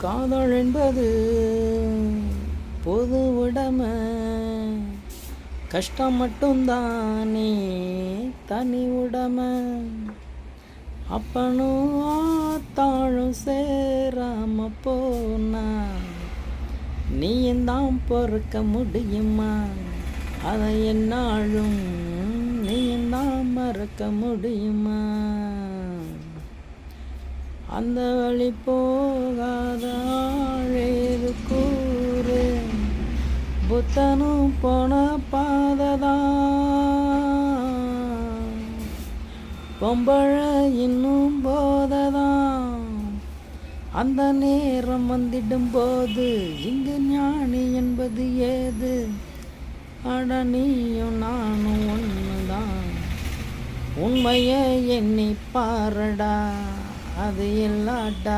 காதல் என்பது பொது உடைமை, கஷ்டம் மட்டும்தானே தனி உடைமை. அப்பனும் ஆத்தாளும் சேராம போனா நீயும் தான் பொறுக்க முடியுமா? அதை என்னாலும் நீயும் தான் மறக்க முடியுமா? அந்த வழி போகாத ஆழேது கூறு, புத்தனும் போன பாததான், பொம்பழை இன்னும் போததான். அந்த நேரம் வந்திடும் போது இங்கு ஞானி என்பது ஏது? அட நீயும் நானும் ஒன்றுதான், உண்மையை எண்ணி பாரடா, அது இல்லாட்டா